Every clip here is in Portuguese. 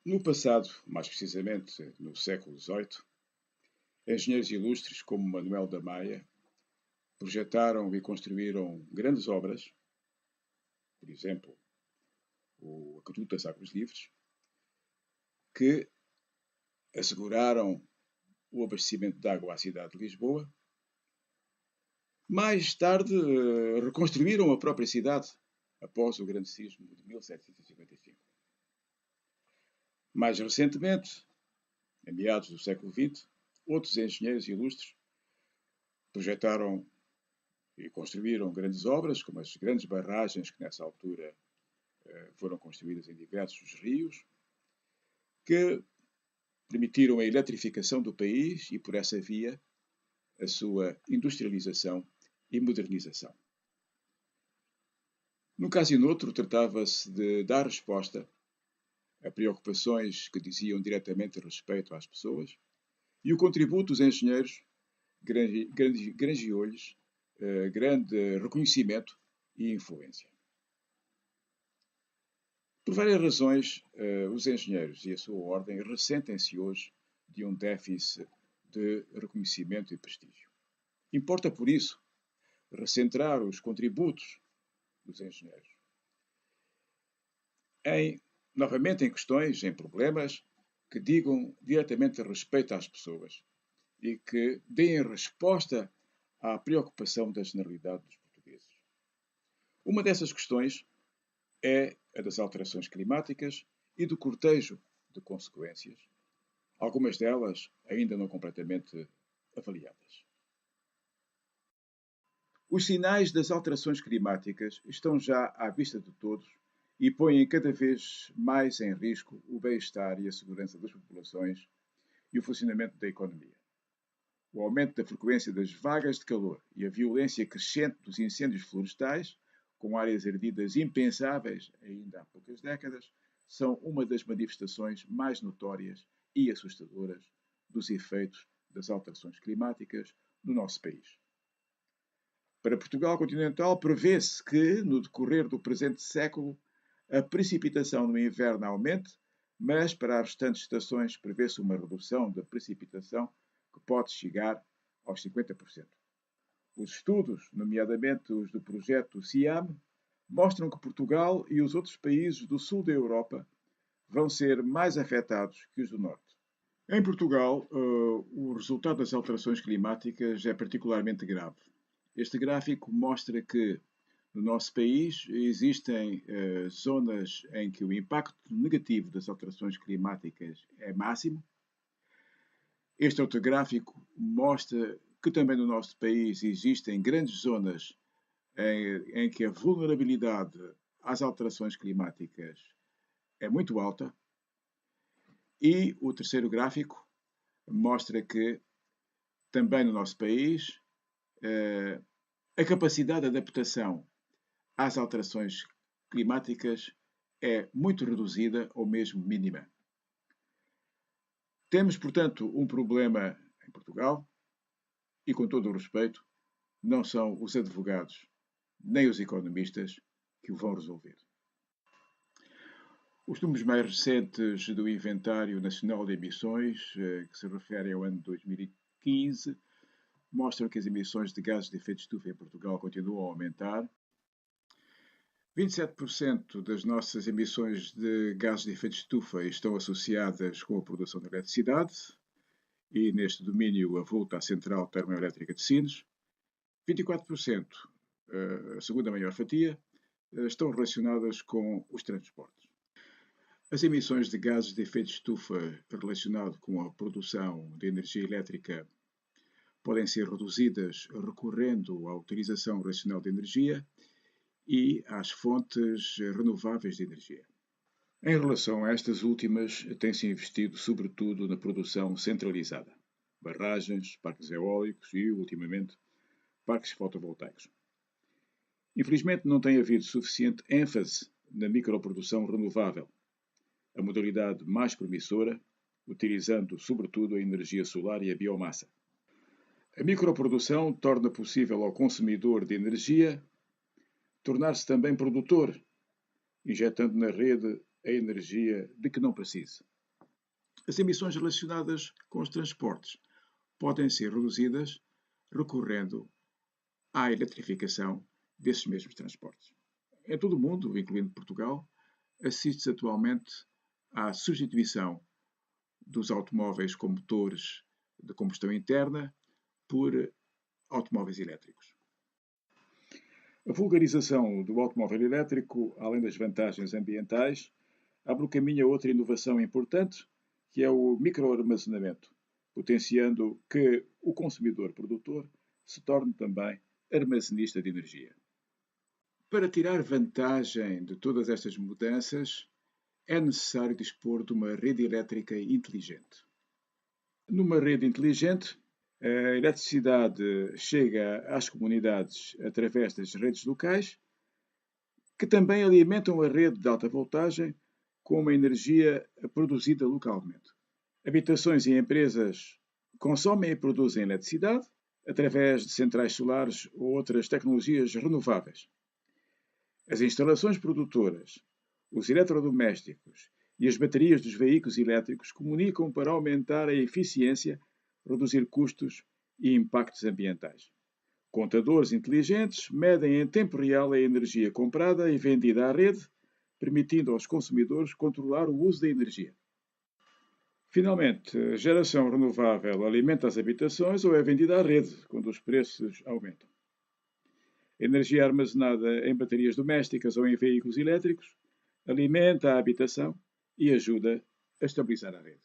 No passado, mais precisamente no século XVIII, engenheiros ilustres como Manuel da Maia projetaram e construíram grandes obras, por exemplo, o Aqueduto das Águas Livres, que asseguraram o abastecimento de água à cidade de Lisboa. Mais tarde, reconstruíram a própria cidade após o grande sismo de 1755. Mais recentemente, em meados do século XX, outros engenheiros ilustres projetaram e construíram grandes obras, como as grandes barragens que nessa altura foram construídas em diversos rios, que permitiram a eletrificação do país e, por essa via, a sua industrialização e modernização. Num caso e noutro, tratava-se de dar resposta a preocupações que diziam diretamente respeito às pessoas, e o contributo dos engenheiros granjeou-lhes grande reconhecimento e influência. Por várias razões, os engenheiros e a sua ordem ressentem-se hoje de um déficit de reconhecimento e prestígio. Importa, por isso, recentrar os contributos dos engenheiros novamente em questões, em problemas que digam diretamente respeito às pessoas e que deem resposta à preocupação da generalidade dos portugueses. Uma dessas questões é a das alterações climáticas e do cortejo de consequências, algumas delas ainda não completamente avaliadas. Os sinais das alterações climáticas estão já à vista de todos e põem cada vez mais em risco o bem-estar e a segurança das populações e o funcionamento da economia. O aumento da frequência das vagas de calor e a violência crescente dos incêndios florestais, com áreas ardidas impensáveis ainda há poucas décadas, são uma das manifestações mais notórias e assustadoras dos efeitos das alterações climáticas no nosso país. Para Portugal continental, prevê-se que, no decorrer do presente século, a precipitação no inverno aumente, mas para as restantes estações prevê-se uma redução da precipitação que pode chegar aos 50%. Os estudos, nomeadamente os do projeto CIAM, mostram que Portugal e os outros países do sul da Europa vão ser mais afetados que os do norte. Em Portugal, o resultado das alterações climáticas é particularmente grave. Este gráfico mostra que no nosso país existem zonas em que o impacto negativo das alterações climáticas é máximo. Este outro gráfico mostra que também no nosso país existem grandes zonas em que a vulnerabilidade às alterações climáticas é muito alta. E o terceiro gráfico mostra que também no nosso país a capacidade de adaptação às alterações climáticas é muito reduzida ou mesmo mínima. Temos, portanto, um problema em Portugal e, com todo o respeito, não são os advogados nem os economistas que o vão resolver. Os números mais recentes do Inventário Nacional de Emissões, que se referem ao ano de 2015, mostram que as emissões de gases de efeito de estufa em Portugal continuam a aumentar. 27% das nossas emissões de gases de efeito de estufa estão associadas com a produção de eletricidade e, neste domínio, avulta a Central Termoelétrica de Sines. 24%, a segunda maior fatia, estão relacionadas com os transportes. As emissões de gases de efeito de estufa relacionadas com a produção de energia elétrica podem ser reduzidas recorrendo à utilização racional de energia e às fontes renováveis de energia. Em relação a estas últimas, tem-se investido sobretudo na produção centralizada, barragens, parques eólicos e, ultimamente, parques fotovoltaicos. Infelizmente, não tem havido suficiente ênfase na microprodução renovável, a modalidade mais promissora, utilizando sobretudo a energia solar e a biomassa. A microprodução torna possível ao consumidor de energia tornar-se também produtor, injetando na rede a energia de que não precisa. As emissões relacionadas com os transportes podem ser reduzidas recorrendo à eletrificação desses mesmos transportes. Em todo o mundo, incluindo Portugal, assiste-se atualmente à substituição dos automóveis com motores de combustão interna por automóveis elétricos. A vulgarização do automóvel elétrico, além das vantagens ambientais, abre o caminho a outra inovação importante, que é o microarmazenamento, potenciando que o consumidor produtor se torne também armazenista de energia. Para tirar vantagem de todas estas mudanças, é necessário dispor de uma rede elétrica inteligente. Numa rede inteligente, a eletricidade chega às comunidades através das redes locais, que também alimentam a rede de alta voltagem com uma energia produzida localmente. Habitações e empresas consomem e produzem eletricidade através de centrais solares ou outras tecnologias renováveis. As instalações produtoras, os eletrodomésticos e as baterias dos veículos elétricos comunicam para aumentar a eficiência, reduzir custos e impactos ambientais. Contadores inteligentes medem em tempo real a energia comprada e vendida à rede, permitindo aos consumidores controlar o uso da energia. Finalmente, a geração renovável alimenta as habitações ou é vendida à rede, quando os preços aumentam. A energia armazenada em baterias domésticas ou em veículos elétricos alimenta a habitação e ajuda a estabilizar a rede.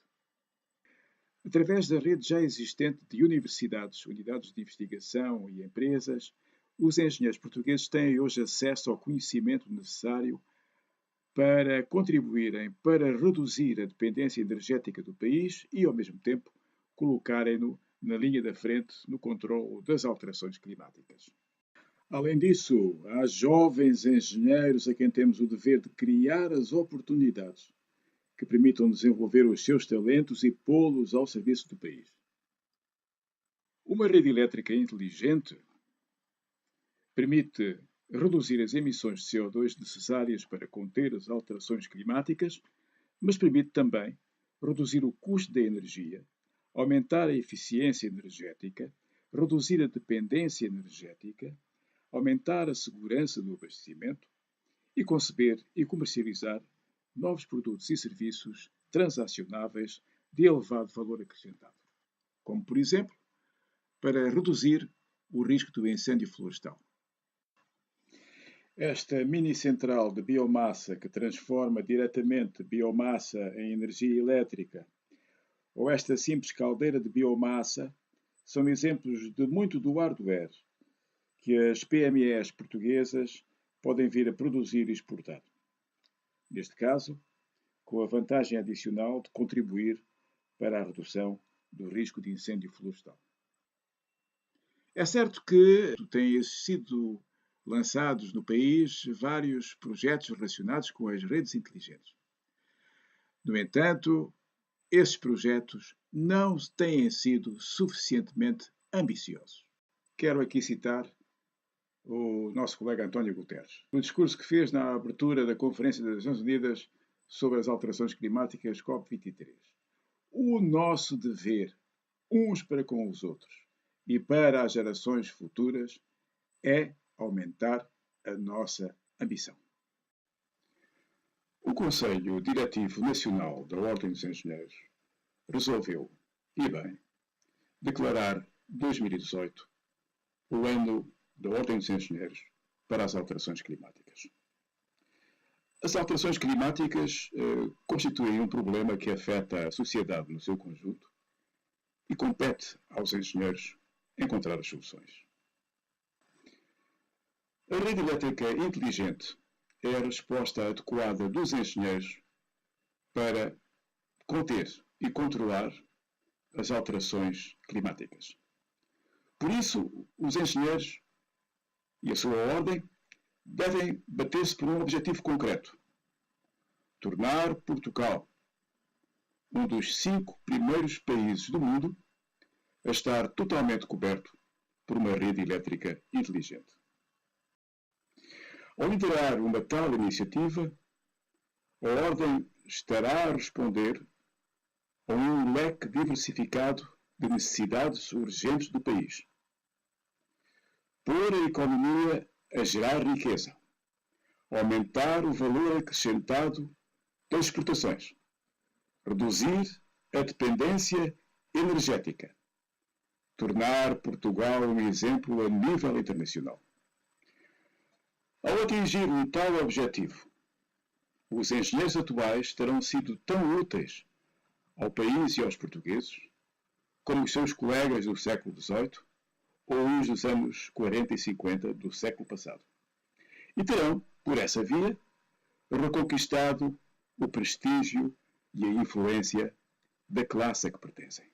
Através da rede já existente de universidades, unidades de investigação e empresas, os engenheiros portugueses têm hoje acesso ao conhecimento necessário para contribuírem para reduzir a dependência energética do país e, ao mesmo tempo, colocarem-no na linha da frente no controlo das alterações climáticas. Além disso, há jovens engenheiros a quem temos o dever de criar as oportunidades que permitam desenvolver os seus talentos e pô-los ao serviço do país. Uma rede elétrica inteligente permite reduzir as emissões de CO2 necessárias para conter as alterações climáticas, mas permite também reduzir o custo da energia, aumentar a eficiência energética, reduzir a dependência energética, aumentar a segurança do abastecimento e conceber e comercializar novos produtos e serviços transacionáveis de elevado valor acrescentado, como, por exemplo, para reduzir o risco do incêndio florestal. Esta mini-central de biomassa que transforma diretamente biomassa em energia elétrica, ou esta simples caldeira de biomassa, são exemplos de muito do hardware que as PMEs portuguesas podem vir a produzir e exportar. Neste caso, com a vantagem adicional de contribuir para a redução do risco de incêndio florestal. É certo que têm sido lançados no país vários projetos relacionados com as redes inteligentes. No entanto, esses projetos não têm sido suficientemente ambiciosos. Quero aqui citar o nosso colega António Guterres, no discurso que fez na abertura da Conferência das Nações Unidas sobre as Alterações Climáticas COP23. O nosso dever, uns para com os outros e para as gerações futuras, é aumentar a nossa ambição. O Conselho Diretivo Nacional da Ordem dos Engenheiros resolveu, e bem, declarar 2018 o ano da Ordem dos Engenheiros para as alterações climáticas. As alterações climáticas constituem um problema que afeta a sociedade no seu conjunto e compete aos engenheiros encontrar as soluções. A rede elétrica inteligente é a resposta adequada dos engenheiros para conter e controlar as alterações climáticas. Por isso, os engenheiros e a sua ordem devem bater-se por um objetivo concreto: tornar Portugal um dos 5 primeiros países do mundo a estar totalmente coberto por uma rede elétrica inteligente. Ao liderar uma tal iniciativa, a ordem estará a responder a um leque diversificado de necessidades urgentes do país. Pôr a economia a gerar riqueza. Aumentar o valor acrescentado das exportações. Reduzir a dependência energética. Tornar Portugal um exemplo a nível internacional. Ao atingir um tal objetivo, os engenheiros atuais terão sido tão úteis ao país e aos portugueses como os seus colegas do século XVIII ou os dos anos 40 e 50 do século passado. E terão, por essa via, reconquistado o prestígio e a influência da classe a que pertencem.